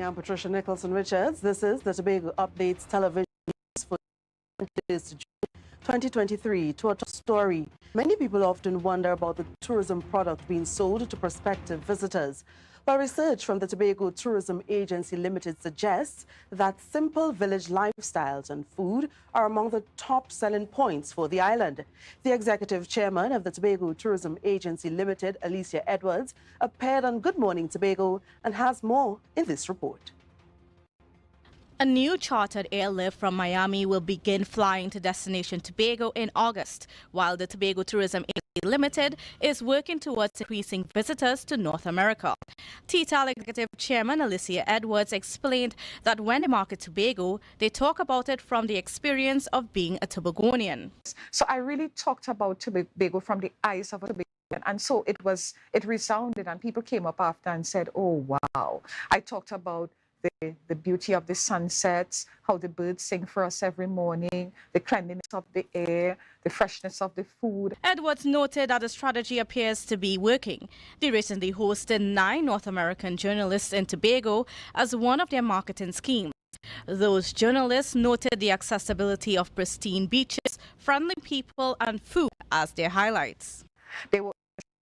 I'm Patricia Nicholson-Richards. This is the Tobago Updates television news for June 2023. To our top story, many people often wonder about the tourism product being sold to prospective visitors. But research from the Tobago Tourism Agency Limited suggests that simple village lifestyles and food are among the top selling points for the island. The executive chairman of the Tobago Tourism Agency Limited, Alicia Edwards, appeared on Good Morning Tobago and has more in this report. A new chartered airlift from Miami will begin flying to destination Tobago in August, while the Tobago Tourism Agency Limited is working towards increasing visitors to North America. TTAL Executive Chairman Alicia Edwards explained that when they market Tobago, they talk about it from the experience of being a Tobagonian. So I really talked about Tobago from the eyes of a Tobagonian, and so it resounded, and people came up after and said, "Oh wow!" I talked about the beauty of the sunsets, how the birds sing for us every morning, the cleanliness of the air, the freshness of the food. Edwards noted that the strategy appears to be working. They recently hosted 9 North American journalists in Tobago as one of their marketing schemes. Those journalists noted the accessibility of pristine beaches, friendly people, and food as their highlights. They were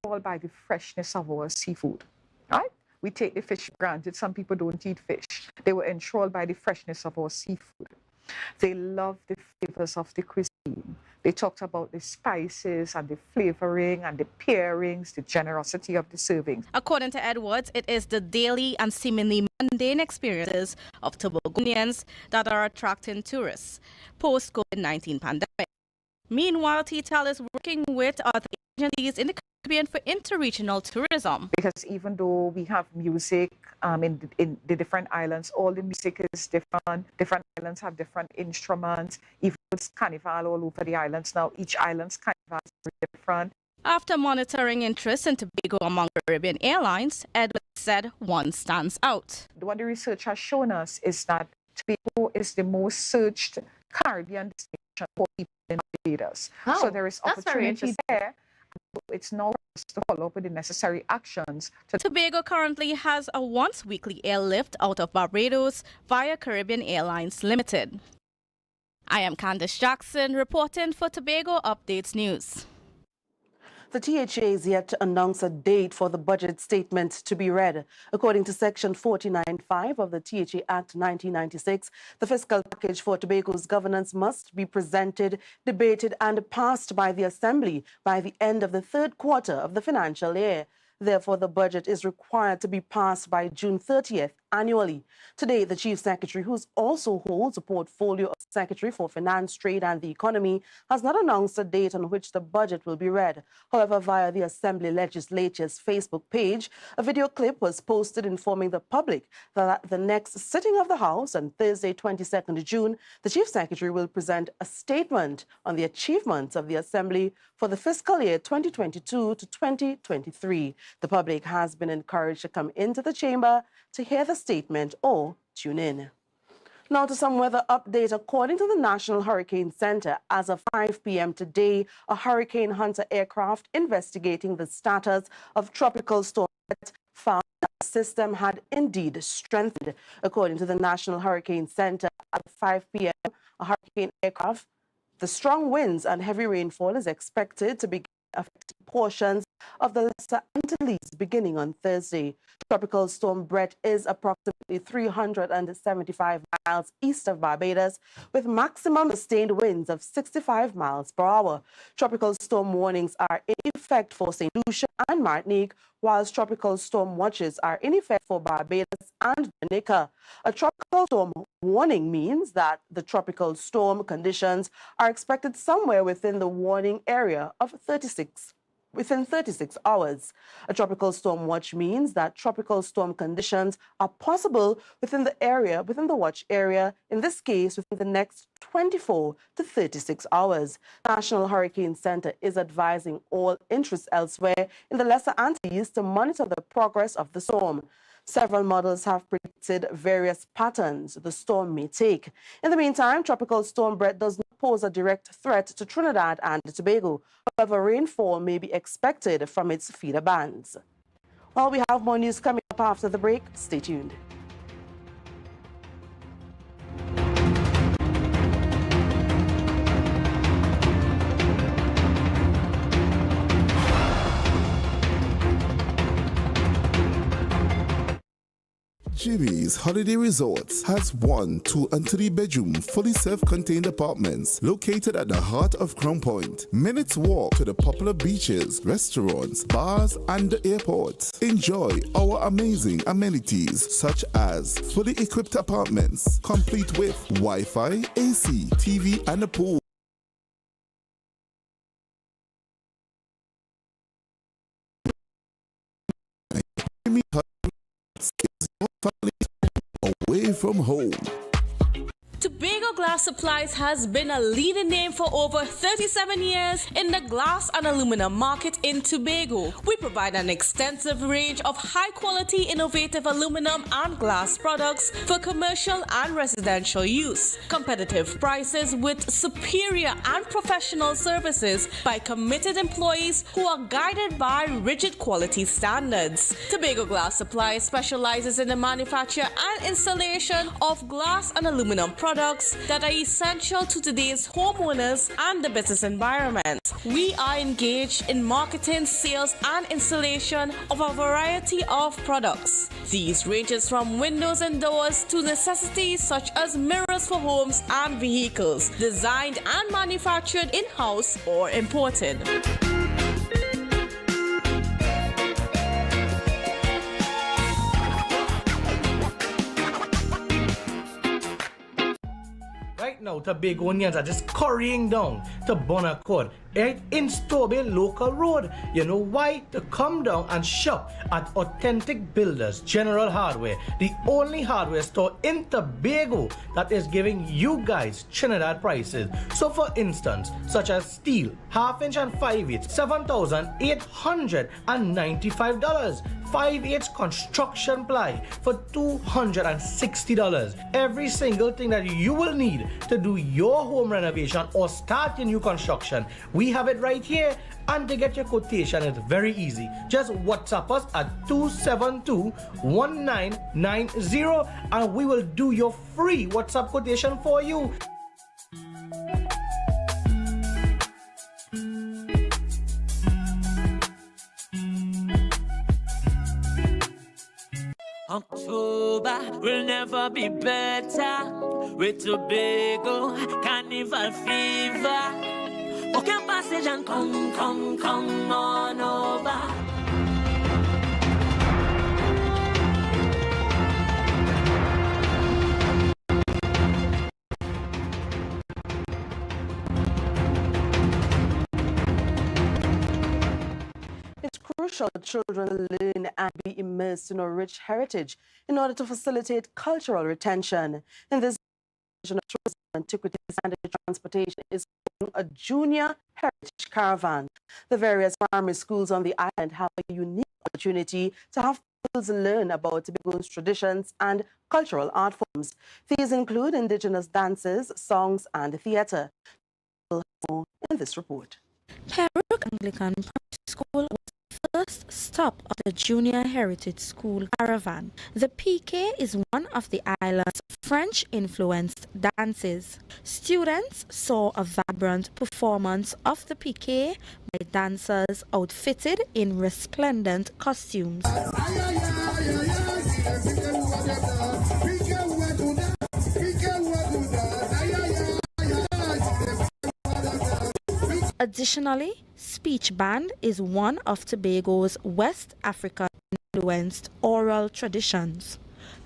all by the freshness of our seafood, right? We take the fish for granted. Some people don't eat fish. They were enthralled by the freshness of our seafood. They loved the flavors of the cuisine. They talked about the spices and the flavoring and the pairings, the generosity of the servings. According to Edwards, it is the daily and seemingly mundane experiences of Tobagonians that are attracting tourists post-COVID-19 pandemic. Meanwhile, TTAL is working with other agencies in the Caribbean for interregional tourism. Because even though we have music in the different islands, all the music is different. Different islands have different instruments. Even it's carnival all over the islands now. Each island's carnival is different. After monitoring interest in Tobago among Caribbean airlines, Edwards said one stands out. What the research has shown us is that Tobago is the most searched Caribbean destination for people in Barbados. Oh, so there is opportunity there. It's now for us to follow up with the necessary actions. Tobago currently has a once-weekly airlift out of Barbados via Caribbean Airlines Limited. I am Candice Jackson reporting for Tobago Updates News. The THA is yet to announce a date for the budget statement to be read. According to Section 49(5) of the THA Act 1996, the fiscal package for Tobago's governance must be presented, debated and passed by the Assembly by the end of the third quarter of the financial year. Therefore, the budget is required to be passed by June 30th annually. Today, the Chief Secretary, who also holds a portfolio of Secretary for Finance, Trade and the Economy, has not announced a date on which the budget will be read. However, via the Assembly Legislature's Facebook page, a video clip was posted informing the public that at the next sitting of the House on Thursday, 22nd June, the Chief Secretary will present a statement on the achievements of the Assembly for the fiscal year 2022 to 2023. The public has been encouraged to come into the chamber to hear the statement or tune in. Now to some weather update. According to the National Hurricane Center, as of 5 p.m. today, a Hurricane Hunter aircraft investigating the status of Tropical Storm found that the system had indeed strengthened. According to the National Hurricane Center, at 5 p.m., a hurricane aircraft, the strong winds and heavy rainfall is expected to begin affecting portions of the Lesser Antilles beginning on Thursday. Tropical Storm Brett is approximately 375 miles east of Barbados with maximum sustained winds of 65 miles per hour. Tropical storm warnings are in effect for St. Lucia and Martinique, whilst tropical storm watches are in effect for Barbados and Dominica. A tropical storm warning means that the tropical storm conditions are expected somewhere within the warning area of within 36 hours. A tropical storm watch means that tropical storm conditions are possible within the watch area, in this case within the next 24 to 36 hours. National Hurricane Center is advising all interests elsewhere in the Lesser Antilles to monitor the progress of the storm. Several models have predicted various patterns the storm may take. In the meantime, Tropical Storm Brett does not pose a direct threat to Trinidad and Tobago. However, rainfall may be expected from its feeder bands. Well, we have more news coming up after the break. Stay tuned. Jimmy's Holiday Resorts has 1, 2, and 3 bedroom, fully self-contained apartments located at the heart of Crown Point. Minutes walk to the popular beaches, restaurants, bars, and the airport. Enjoy our amazing amenities such as fully equipped apartments, complete with Wi-Fi, AC, TV, and a pool. Jimmy Huts is your family away from home. Tobago Glass Supplies has been a leading name for over 37 years in the glass and aluminum market in Tobago. We provide an extensive range of high-quality, innovative aluminum and glass products for commercial and residential use. Competitive prices with superior and professional services by committed employees who are guided by rigid quality standards. Tobago Glass Supplies specializes in the manufacture and installation of glass and aluminum products that are essential to today's homeowners and the business environment. We are engaged in marketing, sales, and installation of a variety of products. These ranges from windows and doors to necessities such as mirrors for homes and vehicles, designed and manufactured in-house or imported. Right now, Tobagonians are just currying down to Bonaccord, right in Stobin Local Road. You know why? To come down and shop at Authentic Builders General Hardware, the only hardware store in Tobago that is giving you guys Trinidad prices. So for instance, such as steel, half-inch and 5/8, $7,895. 5/8 construction ply for $260. Every single thing that you will need to do your home renovation or start your new construction, we have it right here. And to get your quotation, it's very easy. Just WhatsApp us at 272-1990 and we will do your free WhatsApp quotation for you. October will never be better with Tobago Carnival fever. Okay, passage and come on over. It's crucial that children learn and be immersed in our rich heritage in order to facilitate cultural retention. In this Division of Tourism, Antiquities and Transportation is holding a junior heritage caravan. The various primary schools on the island have a unique opportunity to have pupils learn about Tobago's traditions and cultural art forms. These include indigenous dances, songs, and theatre. More in this report. Pembroke Anglican Primary School was the first stop of the Junior Heritage School caravan. The PK is one of the island's French-influenced dances. Students saw a vibrant performance of the PK by dancers outfitted in resplendent costumes. Additionally, speech band is one of Tobago's West African-influenced oral traditions.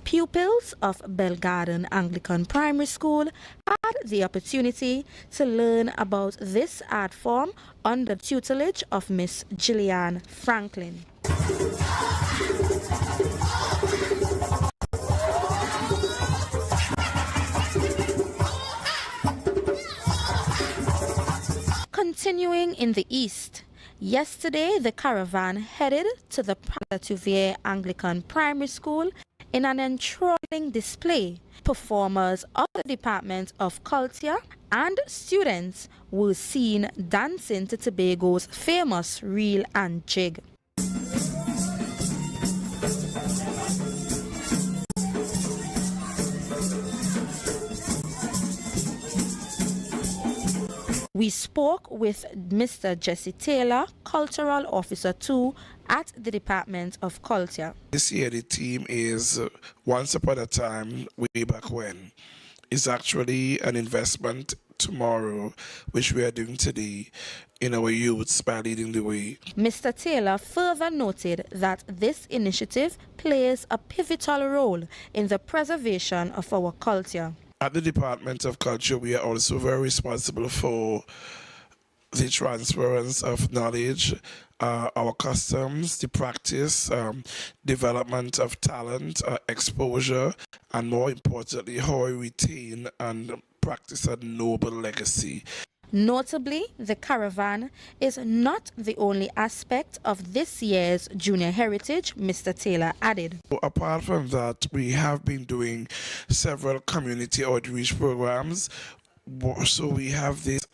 Pupils of Belgarden Anglican Primary School had the opportunity to learn about this art form under the tutelage of Miss Gillian Franklin. Continuing in the east, yesterday the caravan headed to the Palatuvier Anglican Primary School in an enthralling display. Performers of the Department of Culture and students were seen dancing to Tobago's famous reel and jig. We spoke with Mr. Jesse Taylor, Cultural Officer 2 at the Department of Culture. This year the theme is Once Upon a Time, Way Back When. It's actually an investment tomorrow, which we are doing today in our youths by leading the way. Mr. Taylor further noted that this initiative plays a pivotal role in the preservation of our culture. At the Department of Culture, we are also very responsible for the transference of knowledge, our customs, the practice, development of talent, exposure, and more importantly, how we retain and practice a noble legacy. Notably, the caravan is not the only aspect of this year's Junior Heritage, Mr. Taylor added. Apart from that, we have been doing several community outreach programs. So we have this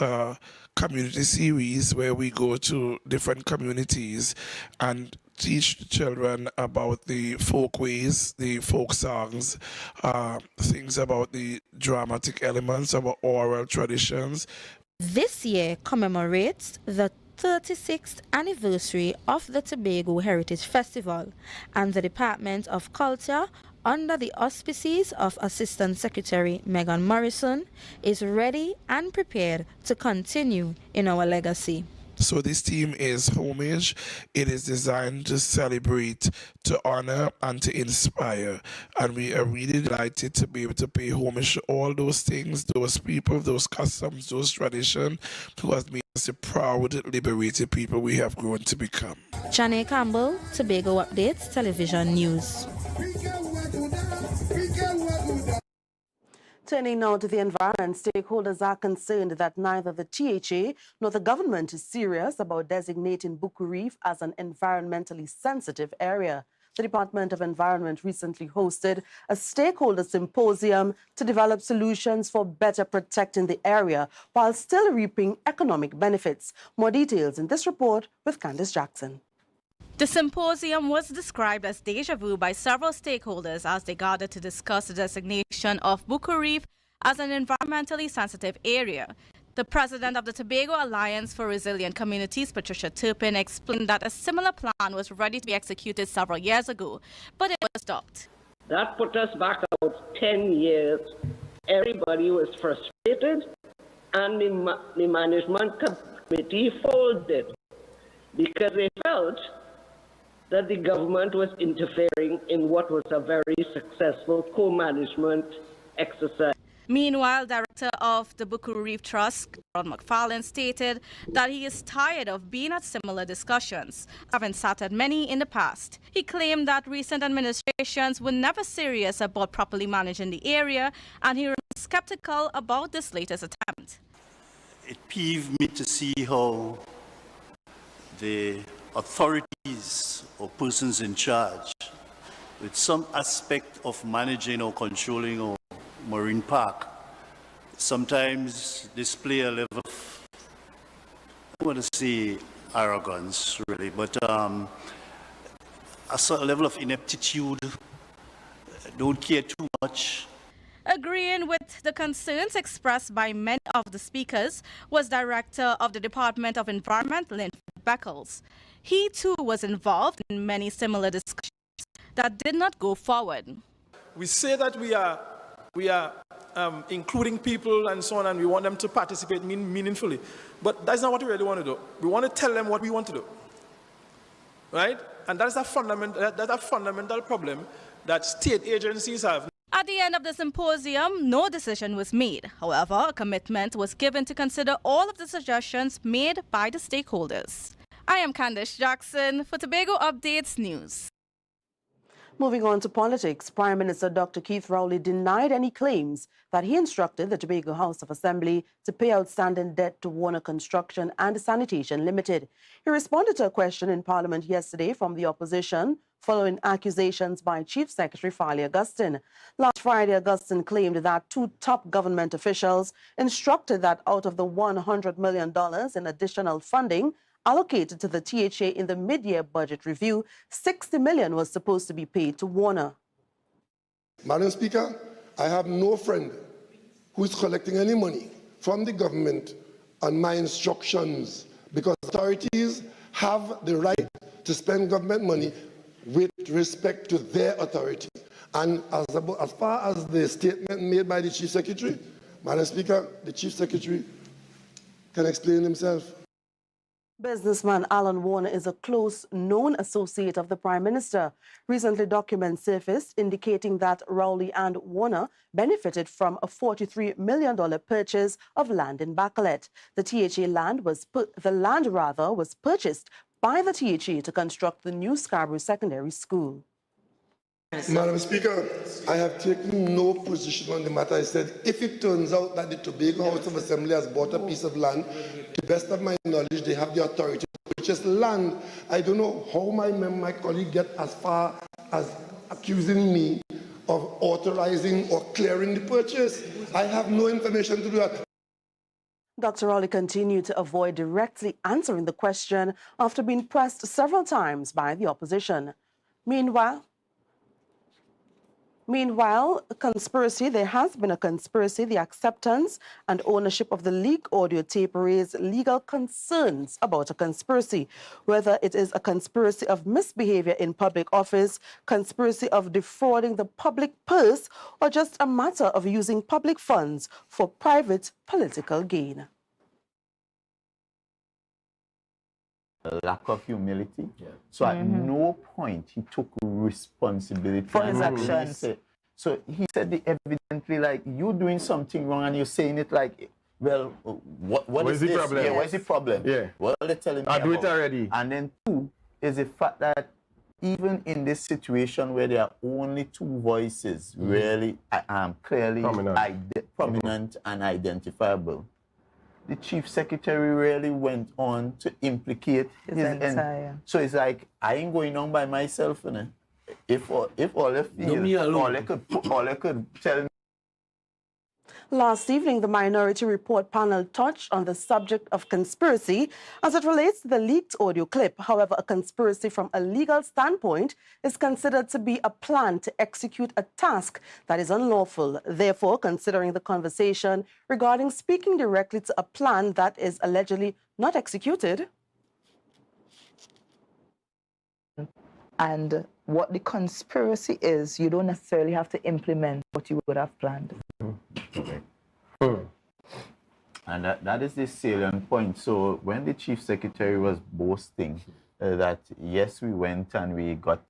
community series where we go to different communities and teach children about the folkways, the folk songs, things about the dramatic elements of our oral traditions. This year commemorates the 36th anniversary of the Tobago Heritage Festival, and the Department of Culture, under the auspices of Assistant Secretary Megan Morrison, is ready and prepared to continue in our legacy. So this theme is homage. It is designed to celebrate, to honor, and to inspire. And we are really delighted to be able to pay homage to all those things, those people, those customs, those traditions, who has made us the proud, liberated people we have grown to become. Janae Campbell, Tobago Updates Television News. Turning now to the environment, stakeholders are concerned that neither the THA nor the government is serious about designating Buku Reef as an environmentally sensitive area. The Department of Environment recently hosted a stakeholder symposium to develop solutions for better protecting the area while still reaping economic benefits. More details in this report with Candice Jackson. The symposium was described as deja vu by several stakeholders as they gathered to discuss the designation of Buku Reef as an environmentally sensitive area. The president of the Tobago Alliance for Resilient Communities, Patricia Turpin, explained that a similar plan was ready to be executed several years ago, but it was stopped. That put us back about 10 years. Everybody was frustrated, and the management committee folded because they felt that the government was interfering in what was a very successful co-management exercise. Meanwhile, Director of the Buku Reef Trust, Ron McFarlane, stated that he is tired of being at similar discussions, having sat at many in the past. He claimed that recent administrations were never serious about properly managing the area, and he remains skeptical about this latest attempt. It peeved me to see how the authorities or persons in charge with some aspect of managing or controlling our marine park sometimes display a level of, I want to say arrogance really, but a certain level of ineptitude, don't care too much. Agreeing with the concerns expressed by many of the speakers was Director of the Department of Environment, Linford Beckles. He too was involved in many similar discussions that did not go forward. We say that we are including people and so on, and we want them to participate meaningfully. But that's not what we really want to do. We want to tell them what we want to do, right? And that's a fundamental problem that state agencies have. At the end of the symposium, no decision was made. However, a commitment was given to consider all of the suggestions made by the stakeholders. I am Candice Jackson for Tobago Updates News. Moving on to politics, Prime Minister Dr. Keith Rowley denied any claims that he instructed the Tobago House of Assembly to pay outstanding debt to Warner Construction and Sanitation Limited. He responded to a question in Parliament yesterday from the opposition following accusations by Chief Secretary Farley Augustine. Last Friday, Augustine claimed that two top government officials instructed that out of the $100 million in additional funding allocated to the THA in the mid-year budget review, $60 million was supposed to be paid to Warner. Madam Speaker, I have no friend who is collecting any money from the government on my instructions, because authorities have the right to spend government money with respect to their authority. And as far as the statement made by the Chief Secretary, Madam Speaker, the Chief Secretary can explain himself. Businessman Alan Warner is a close known associate of the Prime Minister. Recently, documents surfaced indicating that Rowley and Warner benefited from a $43 million purchase of land in Bacalet. The THA land was purchased by the THA to construct the new Scarborough Secondary School. Madam Speaker, I have taken no position on the matter. I said, if it turns out that the Tobago House of Assembly has bought a piece of land, to the best of my knowledge, they have the authority to purchase land. I don't know how my colleague get as far as accusing me of authorizing or clearing the purchase. I have no information to do that. Dr. Rowley continued to avoid directly answering the question after being pressed several times by the opposition. Meanwhile, there has been a conspiracy. The acceptance and ownership of the leaked audio tape raised legal concerns about a conspiracy, whether it is a conspiracy of misbehavior in public office, conspiracy of defrauding the public purse, or just a matter of using public funds for private political gain. A lack of humility. So at no point he took responsibility for his actions. So he said evidently, like, you doing something wrong and you're saying it like, well, what is the this? Problem? Yeah, what's the problem? Yeah. Well, they're telling me I do about. it already. And then two is the fact that even in this situation where there are only two voices really clearly prominent and identifiable, the Chief Secretary really went on to implicate his entire. So it's like, I ain't going on by myself, you know? If all I feel, all I could tell me. Last evening, the Minority Report panel touched on the subject of conspiracy as it relates to the leaked audio clip. However, a conspiracy from a legal standpoint is considered to be a plan to execute a task that is unlawful. Therefore, considering the conversation regarding speaking directly to a plan that is allegedly not executed. And what the conspiracy is, you don't necessarily have to implement what you would have planned. Okay. And that is the salient point. So when the Chief Secretary was boasting that, yes, we went and we got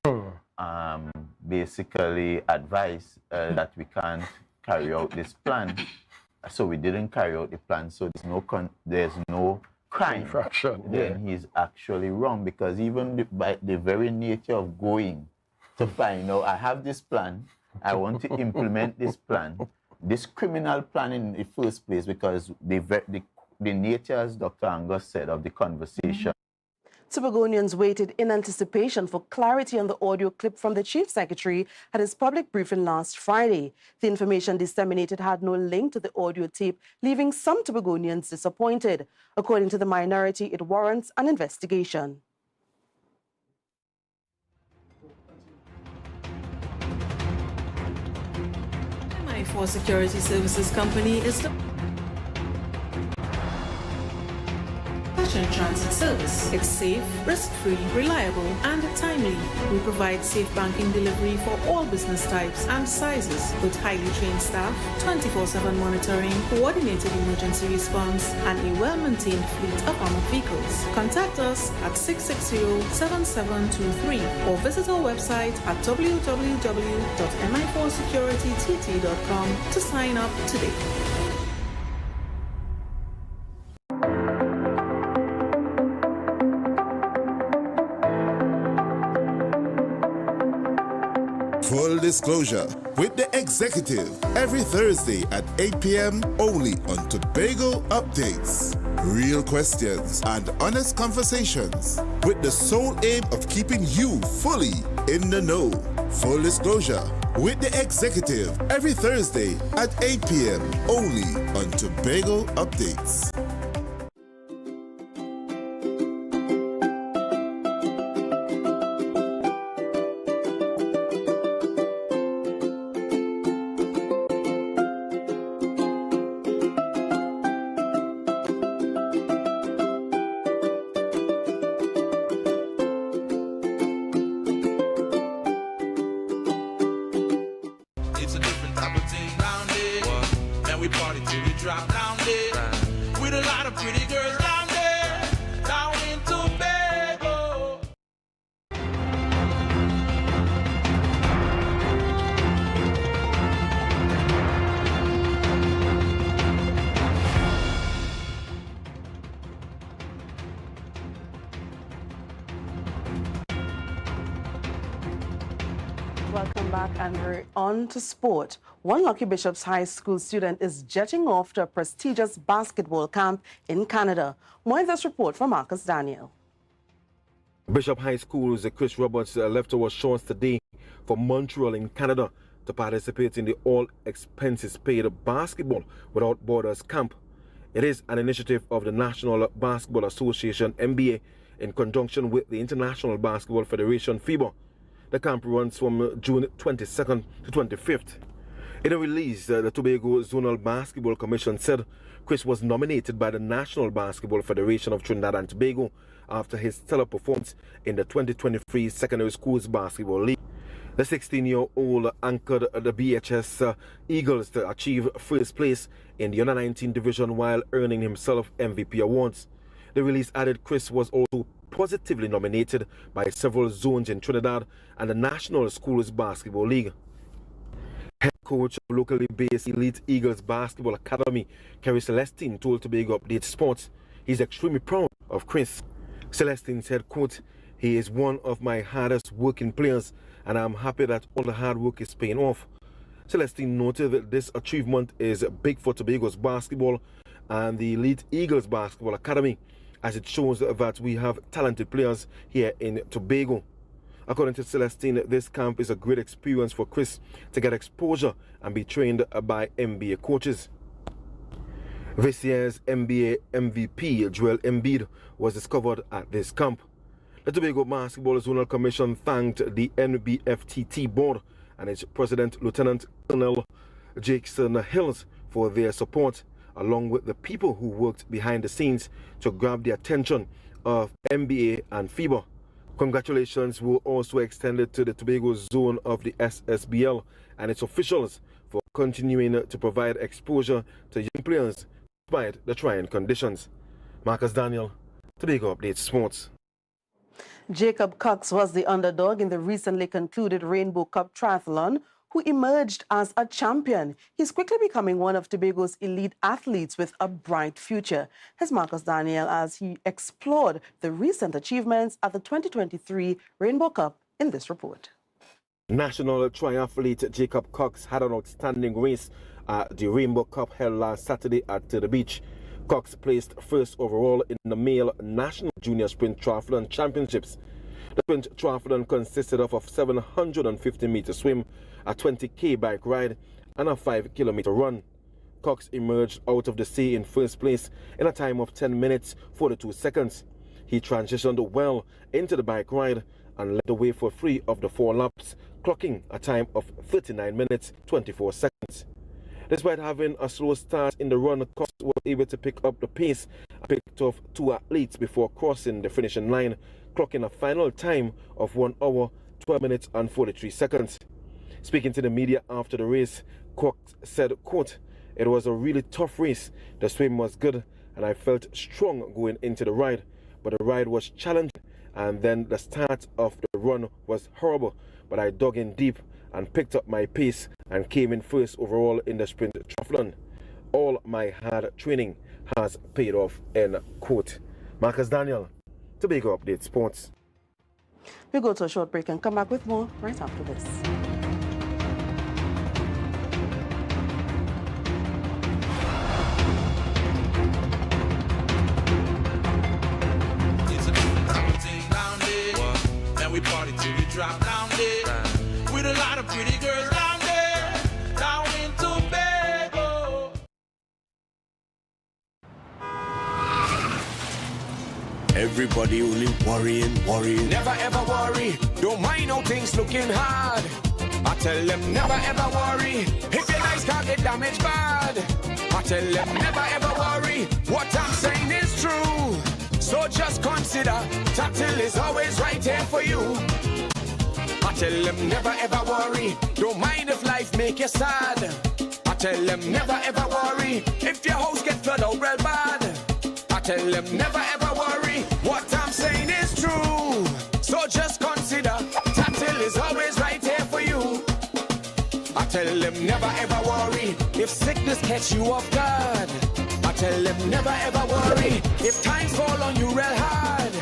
basically advice that we can't carry out this plan. So we didn't carry out the plan. So there's no crime. Infraction. Then he's actually wrong, because even by the very nature of going to find out, I have this plan, I want to implement this plan, this criminal plan in the first place, because the nature, as Dr. Angus said, of the conversation. Tobagonians waited in anticipation for clarity on the audio clip from the Chief Secretary at his public briefing last Friday. The information disseminated had no link to the audio tape, leaving some Tobagonians disappointed. According to the minority, it warrants an investigation. MI4 Security Services Company is the transit service. It's safe, risk-free, reliable, and timely. We provide safe banking delivery for all business types and sizes with highly trained staff, 24/7 monitoring, coordinated emergency response, and a well-maintained fleet of armored vehicles. Contact us at 660-7723 or visit our website at www.mi4securitytt.com to sign up today. Full disclosure with the executive every Thursday at 8 p.m. only on Tobago Updates. Real questions and honest conversations with the sole aim of keeping you fully in the know. Full disclosure with the executive every Thursday at 8 p.m. only on Tobago Updates. we drop down there. With a lot of pretty girls down there, down in Tobago. Welcome back, and we're on to sport. One Lucky Bishop's High School student is jetting off to a prestigious basketball camp in Canada. More in this report from Marcus Daniel. Bishop High School's Chris Roberts left our shores today for Montreal in Canada to participate in the all-expenses-paid Basketball Without Borders camp. It is an initiative of the National Basketball Association, NBA, in conjunction with the International Basketball Federation, FIBA. The camp runs from June 22nd to 25th. In a release, the Tobago Zonal Basketball Commission said Chris was nominated by the National Basketball Federation of Trinidad and Tobago after his stellar performance in the 2023 Secondary Schools Basketball League. The 16-year-old anchored the BHS Eagles to achieve first place in the Under-19 division while earning himself MVP awards. The release added Chris was also positively nominated by several zones in Trinidad and the National Schools Basketball League. Head coach of locally based Elite Eagles Basketball Academy, Kerry Celestine, told Tobago Update Sports he's extremely proud of Chris. Celestine said, quote, "He is one of my hardest working players and I'm happy that all the hard work is paying off." Celestine noted that this achievement is big for Tobago's basketball and the Elite Eagles Basketball Academy, as it shows that we have talented players here in Tobago. According to Celestine, this camp is a great experience for Chris to get exposure and be trained by NBA coaches. This year's NBA MVP, Joel Embiid, was discovered at this camp. The Tobago Basketball Zonal Commission thanked the NBFTT board and its president, Lieutenant Colonel Jackson Hills, for their support, along with the people who worked behind the scenes to grab the attention of NBA and FIBA. Congratulations were also extended to the Tobago zone of the SSBL and its officials for continuing to provide exposure to young players despite the trying conditions. Marcus Daniel, Tobago Update Sports. Jacob Cox was the underdog in the recently concluded Rainbow Cup Triathlon, who emerged as a champion. He's quickly becoming one of Tobago's elite athletes with a bright future. Here's Marcus Daniel as he explored the recent achievements at the 2023 Rainbow Cup in this report. National triathlete Jacob Cox had an outstanding race at the Rainbow Cup held last Saturday at the beach. Cox placed first overall in the male National Junior Sprint Triathlon Championships. The sprint triathlon consisted of a 750-meter swim, a 20k bike ride, and a 5-kilometer run. Cox emerged out of the sea in first place in a time of 10 minutes 42 seconds. He transitioned well into the bike ride and led the way for 3 of the 4 laps, clocking a time of 39 minutes 24 seconds. Despite having a slow start in the run, Cox was able to pick up the pace and picked off 2 athletes before crossing the finishing line, clocking a final time of 1 hour, 12 minutes and 43 seconds. Speaking to the media after the race, Cox said, quote, "It was a really tough race. The swim was good and I felt strong going into the ride, but the ride was challenging and then the start of the run was horrible, but I dug in deep and picked up my pace and came in first overall in the sprint triathlon. All my hard training has paid off," end quote. Marcus Daniel, Tobago Update Sports. We go to a short break and come back with more right after this. We party till we drop down there with a lot of pretty girls down there, down in Tobago. Everybody only worrying. Never ever worry. Don't mind how things looking hard. I tell them never ever worry. If your nice can't get damaged bad. I tell them never ever worry. What I'm saying is true. So just consider, Tatil is always right here for you. I tell them never ever worry. Don't mind if life make you sad. I tell them never ever worry. If your house get flooded out real bad, I tell them never ever worry. What I'm saying is true. So just consider Tatil is always right here for you. I tell them never ever worry. If sickness catch you off guard, I tell them never ever worry. If times fall on you real hard,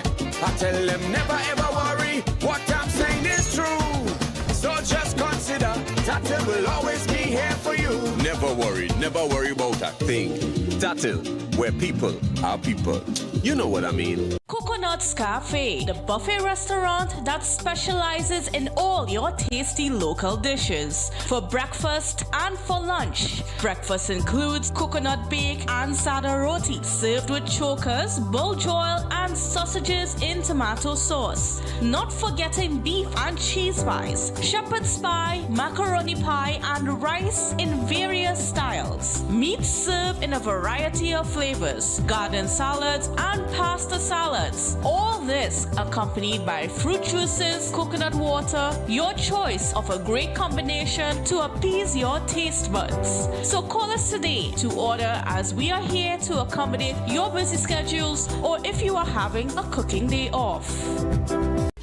I tell them never ever worry. What I'm saying is true. So just consider Tatil will always be here for you. Never worry about a thing. Tatil, where people are people. You know what I mean. Coconut's Cafe, the buffet restaurant that specializes in all your tasty local dishes. For breakfast and for lunch. Breakfast includes coconut bake and sada roti, served with chokers, buljoil, and sausages in tomato sauce. Not forgetting beef and cheese pies, shepherd's pie, macaroni pie, and rice in various styles. Meat served in a variety of flavors, garden salads, and pasta salads. All this accompanied by fruit juices, coconut water, your choice of a great combination to appease your taste buds. So call us today to order, as we are here to accommodate your busy schedules or if you are having a cooking day off.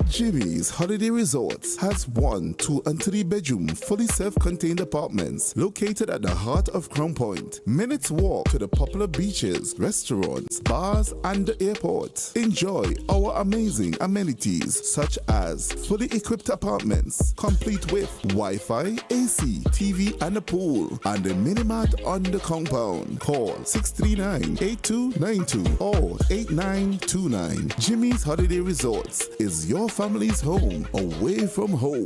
Jimmy's Holiday Resorts has 1, 2, and 3 bedroom, fully self-contained apartments located at the heart of Crown Point. Minutes walk to the popular beaches, restaurants, bars, and the airport. Enjoy our amazing amenities such as fully equipped apartments, complete with Wi-Fi, AC, TV, and a pool, and a mini-mart on the compound. Call 639-8292 or 8929. Jimmy's Holiday Resorts is your family's home away from home.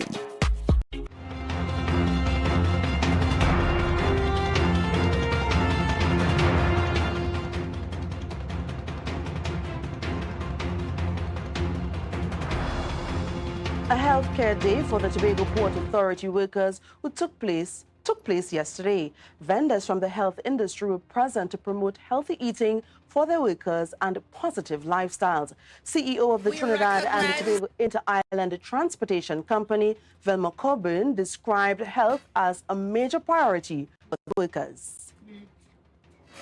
A healthcare day for the Tobago Port Authority workers who took place yesterday. Vendors from the health industry were present to promote healthy eating for their workers and positive lifestyles. CEO of the Trinidad and Tobago Inter-Island Transportation Company, Velma Coburn, described health as a major priority for the workers.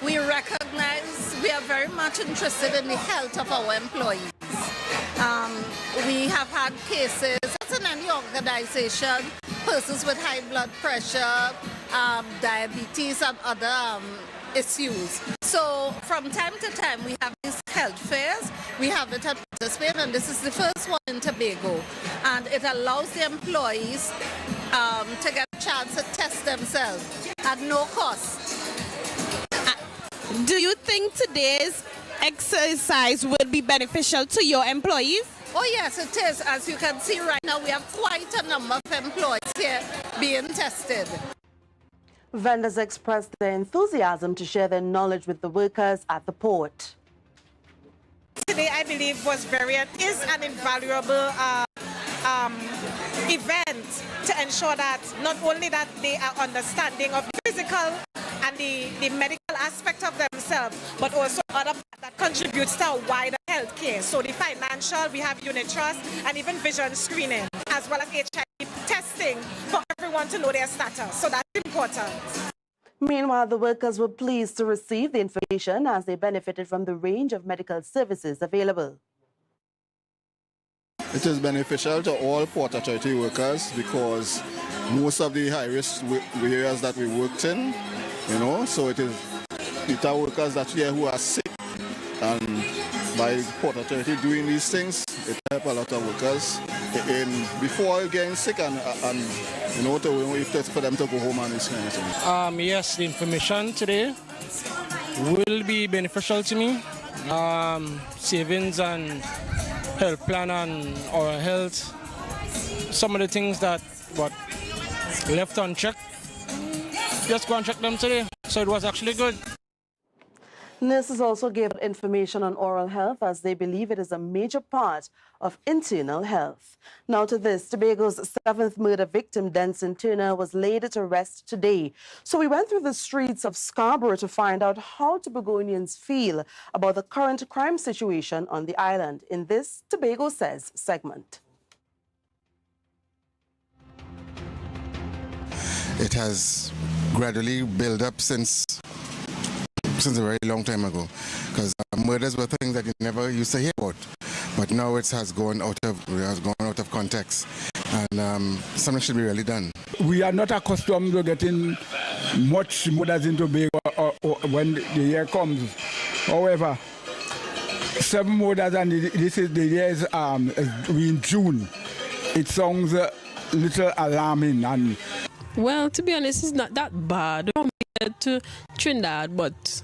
We recognize we are very much interested in the health of our employees. We have had cases, as in any organization, persons with high blood pressure, diabetes, and other issues. So from time to time, we have these health fairs. We have it at Spain, and this is the first one in Tobago. And it allows the employees to get a chance to test themselves at no cost. Do you think today's exercise will be beneficial to your employees? Oh yes, it is. As you can see right now, we have quite a number of employees here being tested. Vendors expressed their enthusiasm to share their knowledge with the workers at the port. Today, I believe, is an invaluable event to ensure that not only that they are understanding of the physical and the medical aspect of themselves, but also other that contributes to a wider health care. So the financial, we have unit trust, and even vision screening, as well as HIV testing for everyone to know their status. So that's important. Meanwhile, the workers were pleased to receive the information as they benefited from the range of medical services available. It is beneficial to all Port Authority workers because most of the high-risk areas that we worked in, so it are workers that here who are sick, and by Port Authority doing these things, it helps a lot of workers before getting sick and for them to go home and this kind of thing. Yes, the information today will be beneficial to me. Savings and health plan and our health, some of the things that left unchecked, just go and check them today. So it was actually good. Nurses also gave information on oral health as they believe it is a major part of internal health. Now to this, Tobago's 7th murder victim, Denson Turner, was laid to rest today. So we went through the streets of Scarborough to find out how Tobagonians feel about the current crime situation on the island in this Tobago Says segment. It has gradually built up since a very long time ago, because murders were things that you never used to hear about, but now it has gone out of context, and something should be really done. We are not accustomed to getting much murders in Tobago when the year comes. However, 7 murders, and this is the year's we in June. It sounds a little alarming. And well, to be honest, it's not that bad compared to Trinidad, but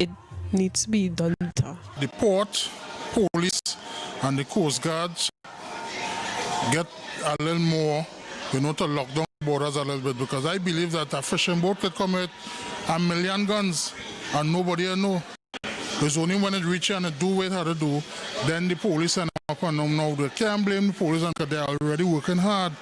it needs to be done better. The port, police, and the Coast Guards get a little more, to lock down the borders a little bit, because I believe that a fishing boat could come with 1 million guns and nobody will know. It's only when it reaches and it do what it had to do, then the police and up and down. Now they can't blame the police because they're already working hard.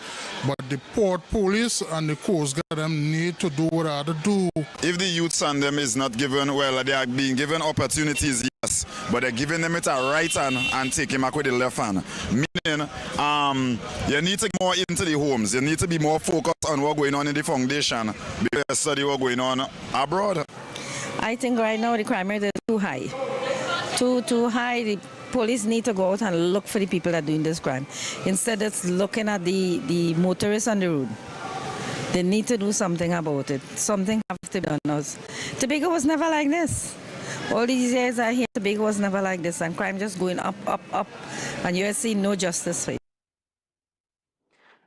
But the port police and the Coast Guard them need to do what they have to do. If the youths and them is not given, well, they are being given opportunities, yes, but they're giving them it a right hand and taking back with the left hand. Meaning, you need to get more into the homes. You need to be more focused on what's going on in the foundation because study what's going on abroad. I think right now the crime rate is too high. Too high. The police need to go out and look for the people that are doing this crime. Instead of looking at the motorists on the road. They need to do something about it. Something has to be done. Tobago was never like this. All these years I hear Tobago was never like this, and crime just going up, up, up, and you see no justice for it.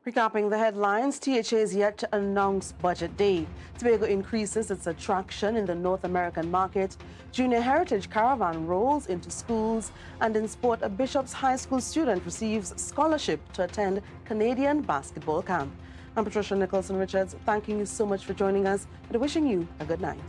Recapping the headlines, THA is yet to announce budget day. Tobago increases its attraction in the North American market. Junior Heritage Caravan rolls into schools. And in sport, a Bishop's High School student receives scholarship to attend Canadian basketball camp. I'm Patricia Nicholson Richards, thanking you so much for joining us and wishing you a good night.